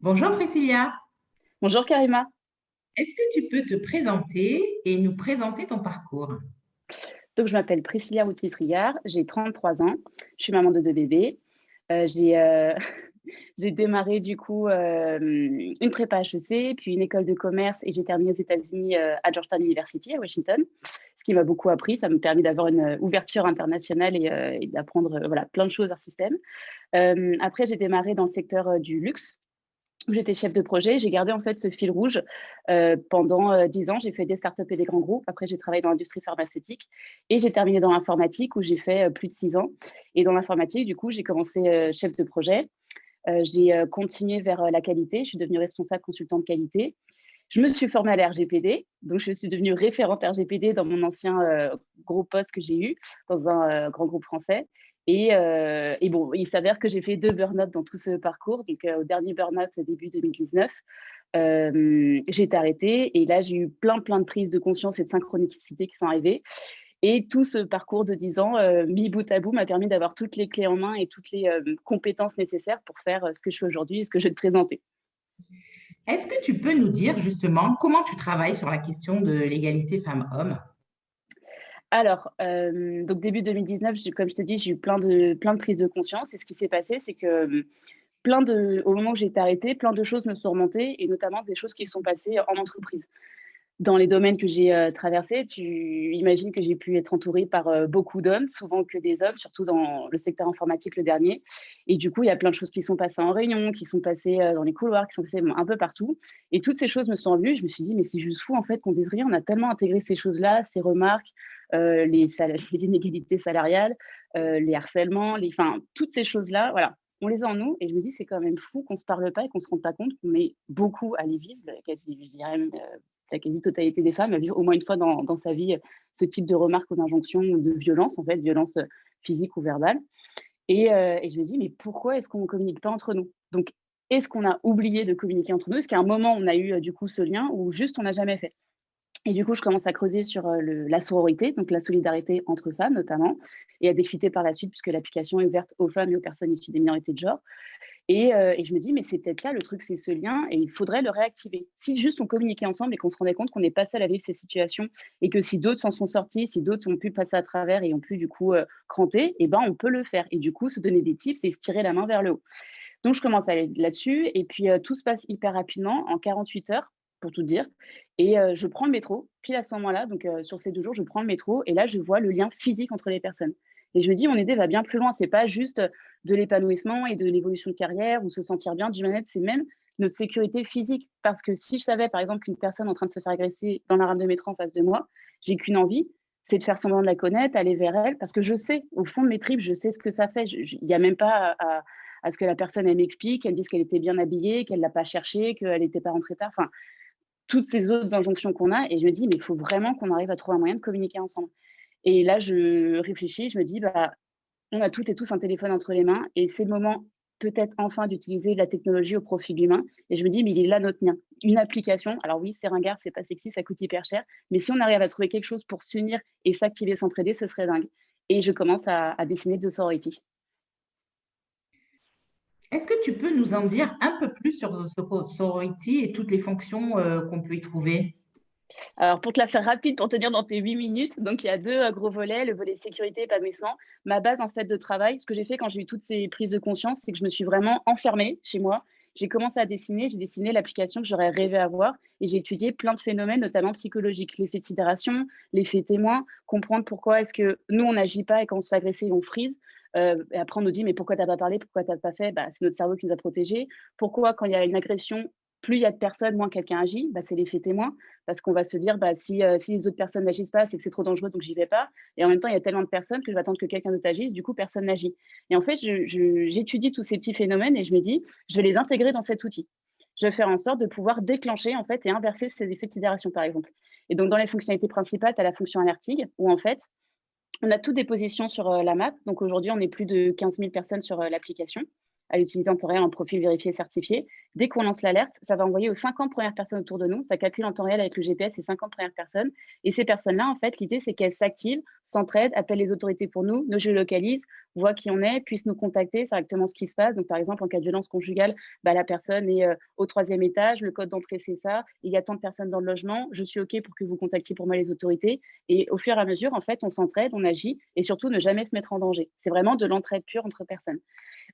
Bonjour Priscilla, Bonjour Karima. est-ce que tu peux te présenter et nous présenter ton parcours? Donc, je m'appelle Priscilla Routis-Trigard, j'ai 33 ans, je suis maman de 2 bébés. J'ai j'ai démarré du coup une prépa HEC, puis une école de commerce et j'ai terminé aux États-Unis à Georgetown University à Washington, ce qui m'a beaucoup appris. Ça m'a permis d'avoir une ouverture internationale et d'apprendre voilà, plein de choses hors système. Après, j'ai démarré dans le secteur du luxe où j'étais chef de projet. J'ai gardé en fait ce fil rouge pendant 10 ans. J'ai fait des startups et des grands groupes. Après, j'ai travaillé dans l'industrie pharmaceutique et j'ai terminé dans l'informatique où j'ai fait plus de 6 ans. Et dans l'informatique, du coup, j'ai commencé chef de projet. J'ai continué vers la qualité. Je suis devenue responsable consultant de qualité. Je me suis formée à la RGPD, donc je suis devenue référente RGPD dans mon ancien gros poste que j'ai eu dans un grand groupe français. Et bon, il s'avère que j'ai fait 2 burn-out dans tout ce parcours. Donc, au dernier burn-out, début 2019, j'ai été arrêtée. Et là, j'ai eu plein de prises de conscience et de synchronicité qui sont arrivées. Et tout ce parcours de 10 ans, mis bout à bout, m'a permis d'avoir toutes les clés en main et toutes les compétences nécessaires pour faire ce que je fais aujourd'hui et ce que je vais te présenter. Est-ce que tu peux nous dire justement comment tu travailles sur la question de l'égalité femmes-hommes? Alors, donc début 2019, comme je te dis, j'ai eu plein de prises de conscience et ce qui s'est passé, c'est que, au moment où j'ai été arrêtée, plein de choses me sont remontées et notamment des choses qui se sont passées en entreprise. Dans les domaines que j'ai, traversés, tu imagines que j'ai pu être entourée par, beaucoup d'hommes, souvent que des hommes, surtout dans le secteur informatique, le dernier. Et du coup, il y a plein de choses qui sont passées en réunion, qui sont passées, dans les couloirs, qui sont passées, bon, un peu partout. Et toutes ces choses me sont revenues. Je me suis dit: «Mais c'est juste fou en fait qu'on dise rien». On a tellement intégré ces choses-là, ces remarques, les inégalités salariales, les harcèlements, enfin, toutes ces choses-là, voilà, on les a en nous et je me dis: «C'est quand même fou qu'on se parle pas et qu'on se rende pas compte qu'on est beaucoup à les vivre», quasi, je dirais même, la quasi-totalité des femmes a vu au moins une fois dans sa vie ce type de remarques ou d'injonctions ou de violence, en fait, violence physique ou verbale. Et je me dis, mais pourquoi est-ce qu'on ne communique pas entre nous? Donc, est-ce qu'on a oublié de communiquer entre nous? Est-ce qu'à un moment, on a eu du coup ce lien ou juste on n'a jamais fait? Et du coup, je commence à creuser sur la sororité, donc la solidarité entre femmes notamment, et à décrypter par la suite, puisque l'application est ouverte aux femmes et aux personnes issues des minorités de genre. Et je me dis: «Mais c'est peut-être ça le truc, c'est ce lien et il faudrait le réactiver». Si juste on communiquait ensemble et qu'on se rendait compte qu'on n'est pas seul à vivre ces situations et que si d'autres s'en sont sortis, si d'autres ont pu passer à travers et ont pu du coup, cranter et ben, on peut le faire et du coup se donner des tips et se tirer la main vers le haut. Donc je commence à aller là-dessus et puis, tout se passe hyper rapidement en 48 heures, pour tout dire. Et je prends le métro, pile à ce moment-là, donc sur ces 2 jours, je prends le métro et là, je vois le lien physique entre les personnes et je me dis: «Mon idée va bien plus loin». C'est pas juste, de l'épanouissement et de l'évolution de carrière ou se sentir bien, du bien-être, c'est même notre sécurité physique. Parce que si je savais, par exemple, qu'une personne est en train de se faire agresser dans la rame de métro en face de moi, j'ai qu'une envie, c'est de faire semblant de la connaître, aller vers elle parce que je sais, au fond de mes tripes, je sais ce que ça fait. Je Il y a même pas à ce que la personne, elle m'explique, qu'elle dise qu'elle était bien habillée, qu'elle l'a pas cherché, qu'elle n'était pas rentrée tard, enfin, toutes ces autres injonctions qu'on a et je me dis: «Mais il faut vraiment qu'on arrive à trouver un moyen de communiquer ensemble». Et là, je réfléchis, je me dis: «Bah, on a toutes et tous un téléphone entre les mains et c'est le moment peut-être enfin d'utiliser la technologie au profit de l'humain». Et je me dis: «Mais il est là notre lien». Une application, alors oui, c'est ringard, c'est pas sexy, ça coûte hyper cher, mais si on arrive à trouver quelque chose pour s'unir et s'activer, s'entraider, ce serait dingue. Et je commence à dessiner The Sorority. Est-ce que tu peux nous en dire un peu plus sur sorority et toutes les fonctions qu'on peut y trouver? Alors pour te la faire rapide, pour tenir dans tes 8 minutes, donc il y a 2 gros volets, le volet sécurité, épanouissement. Ma base en fait de travail, ce que j'ai fait quand j'ai eu toutes ces prises de conscience, c'est que je me suis vraiment enfermée chez moi. J'ai commencé à dessiner, j'ai dessiné l'application que j'aurais rêvé avoir et j'ai étudié plein de phénomènes, notamment psychologiques, l'effet de sidération, l'effet témoin, comprendre pourquoi est-ce que nous on n'agit pas et quand on se fait agresser, on freeze. Et après on nous dit: «Mais pourquoi tu as pas parlé? Pourquoi tu as pas fait?» Bah, c'est notre cerveau qui nous a protégés. Pourquoi quand il y a une agression, plus il y a de personnes, moins quelqu'un agit? Bah, c'est l'effet témoin. Parce qu'on va se dire, bah, si les autres personnes n'agissent pas, c'est que c'est trop dangereux, donc j'y vais pas. Et en même temps, il y a tellement de personnes que je vais attendre que quelqu'un d'autre agisse, du coup, personne n'agit. Et en fait, j'étudie tous ces petits phénomènes et je me dis, je vais les intégrer dans cet outil. Je vais faire en sorte de pouvoir déclencher en fait et inverser ces effets de sidération, par exemple. Et donc, dans les fonctionnalités principales, tu as la fonction alerting, où en fait, on a toutes des positions sur la map. Donc aujourd'hui, on est plus de 15 000 personnes sur l'application. à utiliser en temps réel un profil vérifié et certifié. Dès qu'on lance l'alerte, ça va envoyer aux 50 premières personnes autour de nous. Ça calcule en temps réel avec le GPS les 50 premières personnes. Et ces personnes-là, en fait, l'idée, c'est qu'elles s'activent, s'entraident, appellent les autorités pour nous, nos géolocalisent, voient qui on est, puissent nous contacter, c'est exactement ce qui se passe. Donc, par exemple, en cas de violence conjugale, bah, la personne est au 3e étage, le code d'entrée, c'est ça, il y a tant de personnes dans le logement, je suis OK pour que vous contactiez pour moi les autorités. Et au fur et à mesure, en fait, on s'entraide, on agit et surtout ne jamais se mettre en danger. C'est vraiment de l'entraide pure entre personnes.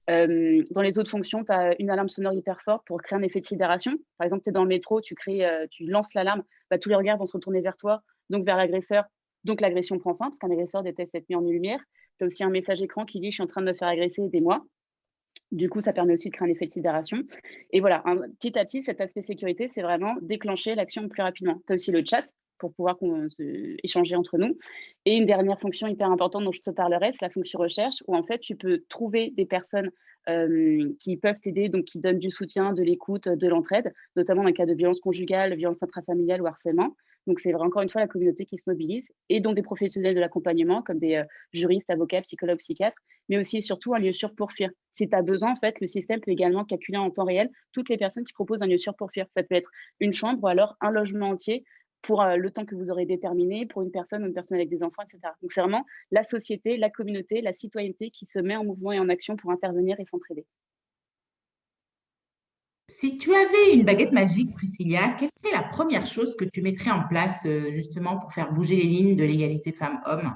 Dans les autres fonctions, tu as une alarme sonore hyper forte pour créer un effet de sidération. Par exemple, tu es dans le métro, tu lances l'alarme, bah, tous les regards vont se retourner vers toi, donc vers l'agresseur, donc l'agression prend fin parce qu'un agresseur déteste être mis en lumière. Tu as aussi un message écran qui dit: «Je suis en train de me faire agresser, aidez-moi». Du coup, ça permet aussi de créer un effet de sidération et voilà, petit à petit, cet aspect sécurité, c'est vraiment déclencher l'action plus rapidement. Tu as aussi le chat pour pouvoir échanger entre nous et une dernière fonction hyper importante dont je te parlerai, c'est la fonction recherche où en fait, tu peux trouver des personnes, qui peuvent t'aider, donc qui donnent du soutien, de l'écoute, de l'entraide, notamment dans le cas de violence conjugale, violence intrafamiliale ou harcèlement. Donc c'est vrai encore une fois la communauté qui se mobilise et donc des professionnels de l'accompagnement comme des, juristes, avocats, psychologues, psychiatres, mais aussi et surtout un lieu sûr pour fuir. Si tu as besoin, en fait, le système peut également calculer en temps réel toutes les personnes qui proposent un lieu sûr pour fuir. Ça peut être une chambre ou alors un logement entier pour le temps que vous aurez déterminé, pour une personne ou une personne avec des enfants, etc. Donc c'est vraiment la société, la communauté, la citoyenneté qui se met en mouvement et en action pour intervenir et s'entraider. Si tu avais une baguette magique, Priscilla, quelle serait la première chose que tu mettrais en place justement pour faire bouger les lignes de l'égalité femmes-hommes?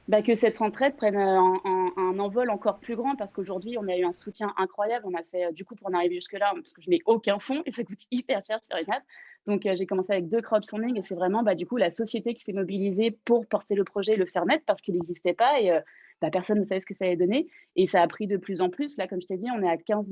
Bah, que cette entraide prenne, un envol encore plus grand parce qu'aujourd'hui, on a eu un soutien incroyable. On a fait, du coup, pour en arriver jusque-là, parce que je n'ai aucun fonds et ça coûte hyper cher de faire une app. Donc, j'ai commencé avec 2 crowdfunding et c'est vraiment, bah, du coup, la société qui s'est mobilisée pour porter le projet et le faire naître parce qu'il n'existait pas et bah, personne ne savait ce que ça allait donner et ça a pris de plus en plus. Là, comme je t'ai dit, on est à 15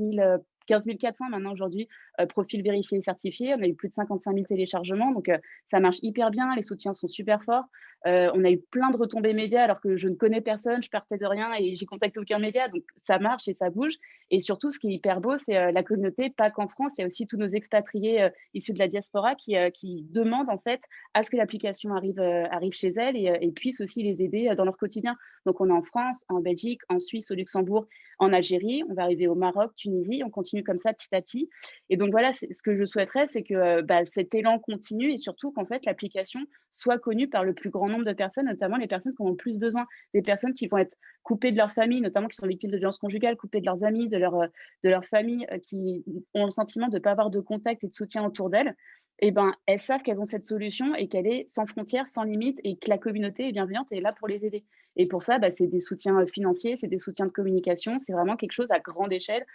400 maintenant aujourd'hui, profils vérifiés et certifiés. On a eu plus de 55 000 téléchargements donc, ça marche hyper bien. Les soutiens sont super forts. On a eu plein de retombées médias alors que je ne connais personne, je partais de rien et j'ai contacté aucun média, donc ça marche et ça bouge. Et surtout, ce qui est hyper beau, c'est la communauté, pas qu'en France, il y a aussi tous nos expatriés issus de la diaspora qui demandent en fait à ce que l'application arrive chez elles et puisse aussi les aider dans leur quotidien. Donc, on est en France, en Belgique, en Suisse, au Luxembourg, en Algérie, on va arriver au Maroc, Tunisie, on continue comme ça petit à petit. Et donc voilà, ce que je souhaiterais, c'est que bah, cet élan continue et surtout qu'en fait l'application soit connue par le plus grand nombre de personnes, notamment les personnes qui en ont le plus besoin, des personnes qui vont être coupées de leur famille, notamment qui sont victimes de violences conjugales, coupées de leurs amis, de leur famille, qui ont le sentiment de ne pas avoir de contact et de soutien autour d'elles. Et ben, elles savent qu'elles ont cette solution et qu'elle est sans frontières, sans limite et que la communauté est bienveillante et est là pour les aider. Et pour ça, bah, c'est des soutiens financiers, c'est des soutiens de communication, c'est vraiment quelque chose à grande échelle,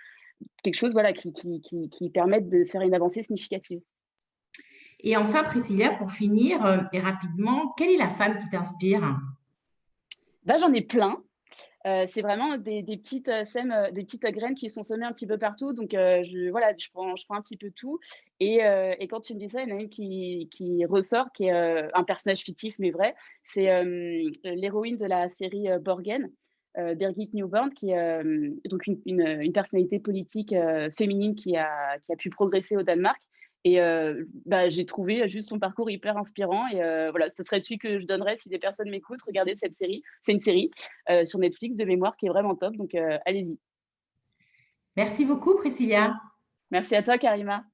quelque chose voilà, qui permette de faire une avancée significative. Et enfin, Priscilla, pour finir, et rapidement, quelle est la femme qui t'inspire? Bah, j'en ai plein. C'est vraiment des petites, sèmes, des petites graines qui sont semées un petit peu partout donc je prends un petit peu tout et quand tu me dis ça, il y en a une qui ressort, qui est, un personnage fictif mais vrai. C'est, l'héroïne de la série, Borgen, Birgit Newborn qui est, donc une personnalité politique, féminine qui a pu progresser au Danemark et bah, j'ai trouvé juste son parcours hyper inspirant et voilà, ce serait celui que je donnerais si des personnes m'écoutent. Regardez cette série. C'est une série sur Netflix de mémoire qui est vraiment top, donc allez-y. Merci beaucoup, Priscilla. Merci à toi, Karima.